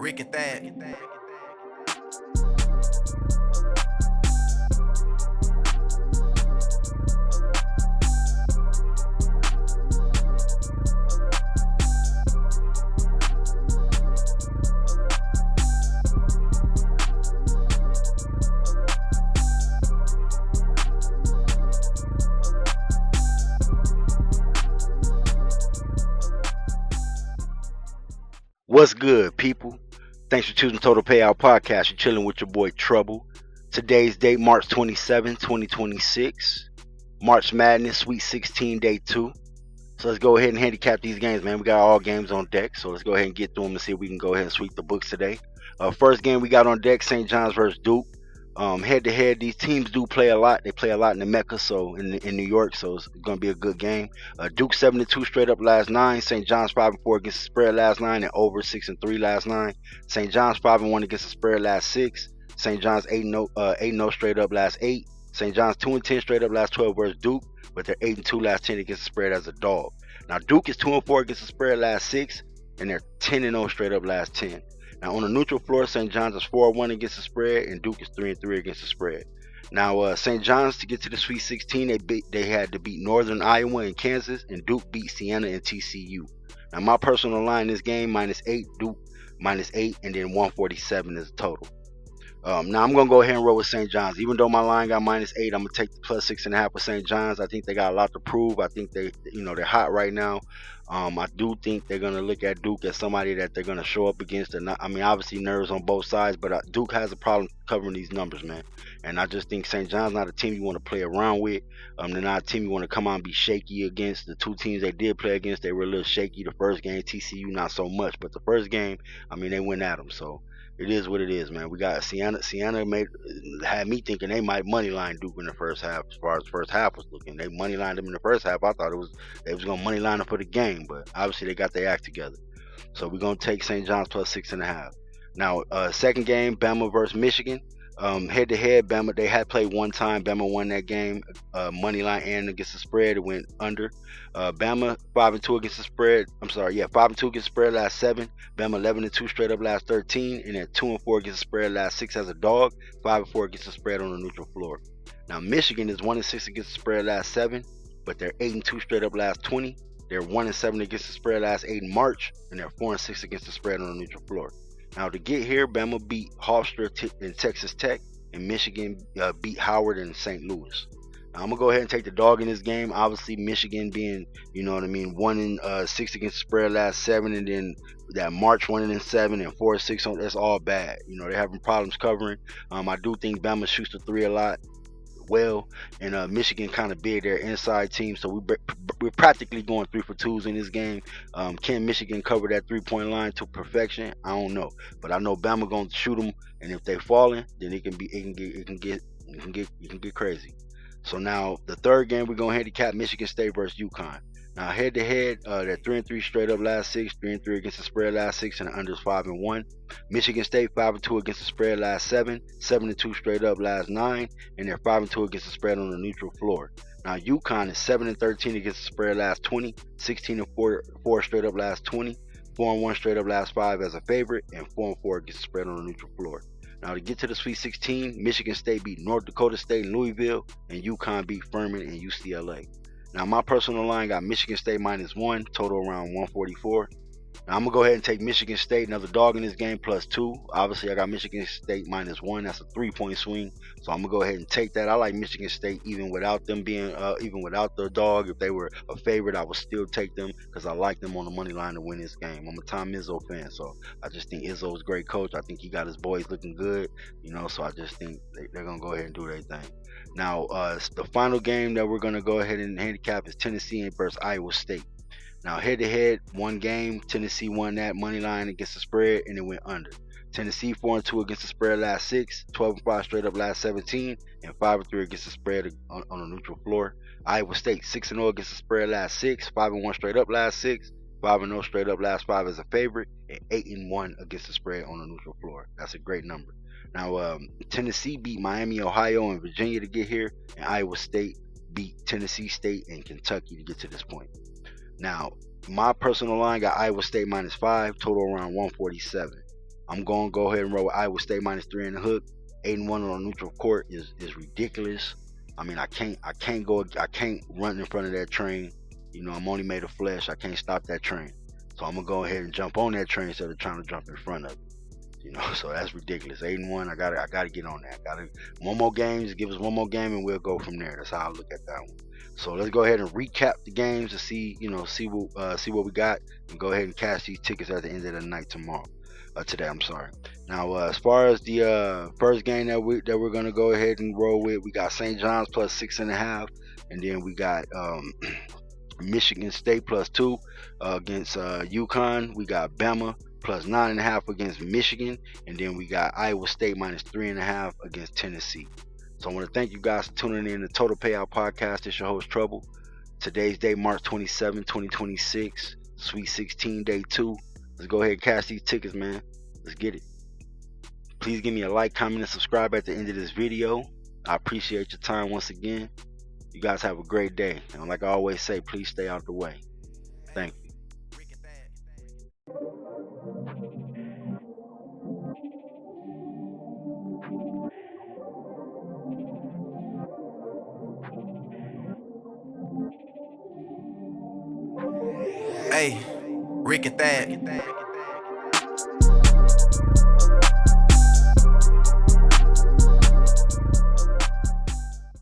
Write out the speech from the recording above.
Rick and Thad. What's good, people? Thanks for choosing Total Payout Podcast. You're chilling with your boy Trouble. Today's date, March 27, 2026. March Madness, Sweet 16, Day 2. So let's go ahead and handicap these games, man. We got all games on deck, so let's go ahead and get through them and see if we can go ahead and sweep the books today. First game we got on deck, St. John's versus Duke. Head-to-head, these teams do play a lot. They play a lot in the Mecca, so in New York, so it's going to be a good game. Duke 7-2 straight up last 9. St. John's 5-4 against the spread last 9 and over 6-3 last 9. St. John's 5-1 against the spread last 6. St. John's 8-0 straight up last 8. St. John's 2-10 straight up last 12 versus Duke, but they're 8-2 last 10 against the spread as a dog. Now Duke is 2-4 against the spread last 6, and they're 10-0 straight up last 10. Now, on the neutral floor, St. John's is 4-1 against the spread, and Duke is 3-3 against the spread. Now, St. John's, to get to the Sweet 16, they had to beat Northern Iowa and Kansas, and Duke beat Siena and TCU. Now, my personal line in this game, -8, Duke -8, and then 147 is the total. Now, I'm going to go ahead and roll with St. John's. Even though my line got -8, I'm going to take the +6.5 with St. John's. I think they got a lot to prove. I think they're hot right now. I do think they're going to look at Duke as somebody that they're going to show up against. I mean, obviously nerves on both sides, but Duke has a problem covering these numbers, man. And I just think St. John's not a team you want to play around with. They're not a team you want to come out and be shaky against. The two teams they did play against, they were a little shaky. The first game, TCU, not so much. But the first game, I mean, they went at them. So it is what it is, man. We got Siena had me thinking they might moneyline Duke in the first half. As far as the first half was looking, they moneylined them in the first half. I thought they was gonna moneyline them for the game, but obviously they got their act together. So we're gonna take St. John's +6.5. Now, second game, Bama versus Michigan. Head-to-head, Bama, they had played one time. Bama won that game, money line and against the spread. It went under. Bama 5-2 against the spread. 5-2 against the spread last 7. Bama 11-2 straight up last 13, and then 2-4 against the spread last 6 as a dog. 5-4 against the spread on the neutral floor. Now Michigan is 1-6 against the spread last 7, but they're 8-2 straight up last 20. They're 1-7 against the spread last 8 in March, and they're 4-6 against the spread on the neutral floor. Now, to get here, Bama beat Hofstra in Texas Tech, and Michigan beat Howard in St. Louis. Now, I'm going to go ahead and take the dog in this game. Obviously, Michigan being, 1-6 against the spread last 7, and then that March 1-7 and 4-6, that's all bad. They're having problems covering. I do think Bama shoots the 3 a lot well, and Michigan kind of big their inside team, so we're practically going 3 for 2s in this game. Can Michigan cover that 3-point line to perfection? I don't know, but I know Bama gonna shoot them, and if they falling, then it can get crazy. So now the third game, we're gonna handicap Michigan State versus UConn. Now head to head, they're 3-3 straight up last 6, 3-3 against the spread last 6, and the unders 5-1. Michigan State 5-2 against the spread last 7, 7-2 straight up last 9, and they're 5-2 against the spread on the neutral floor. Now UConn is 7-13 against the spread last 20, 16-4 straight up last 20, 4-1 straight up last 5 as a favorite, and 4-4 against the spread on the neutral floor. Now to get to the Sweet 16, Michigan State beat North Dakota State and Louisville, and UConn beat Furman and UCLA. Now, my personal line got Michigan State -1, total around 144. Now, I'm going to go ahead and take Michigan State, another dog in this game, +2. Obviously, I got Michigan State -1. That's a 3-point swing. So, I'm going to go ahead and take that. I like Michigan State even without them being, even without the dog. If they were a favorite, I would still take them because I like them on the money line to win this game. I'm a Tom Izzo fan, so I just think Izzo's a great coach. I think he got his boys looking good, so I just think they're going to go ahead and do their thing. Now, the final game that we're going to go ahead and handicap is Tennessee versus Iowa State. Now, head-to-head, one game, Tennessee won that money line against the spread, and it went under. Tennessee 4-2 against the spread last 6, 12-5 straight up last 17, and 5-3 against the spread on the neutral floor. Iowa State 6-0 against the spread last 6, 5-1 straight up last 6, 5-0 straight up last 5 as a favorite, and 8-1 against the spread on the neutral floor. That's a great number. Now, Tennessee beat Miami, Ohio, and Virginia to get here, and Iowa State beat Tennessee State and Kentucky to get to this point. Now, my personal line got Iowa State -5, total around 147. I'm gonna go ahead and roll with Iowa State minus 3.5. 8-1 on a neutral court is ridiculous. I mean, I can't run in front of that train. You know, I'm only made of flesh. I can't stop that train. So I'm gonna go ahead and jump on that train instead of trying to jump in front of it. You know, so that's ridiculous. 8-1. I gotta get on that. Gotta one more games. Give us one more game, and we'll go from there. That's how I look at that one. So let's go ahead and recap the games to see, see what we got, and go ahead and cash these tickets at the end of the night tomorrow. Today, I'm sorry. Now, as far as the first game that we're gonna go ahead and roll with, we got St. John's plus 6.5, and then we got Michigan State plus 2 against UConn. We got Bama plus 9.5 against Michigan, and then we got Iowa State minus 3.5 against Tennessee. So I want to thank you guys for tuning in to Total Payout Podcast. It's your host Trouble. Today's day, March 27, 2026, Sweet 16, Day 2. Let's go ahead and cash these tickets, man. Let's get it. Please give me a like, comment, and subscribe at the end of this video. I appreciate your time once again. You guys have a great day. And like I always say, please stay out the way. Thank you. Hey, Rick and Thad.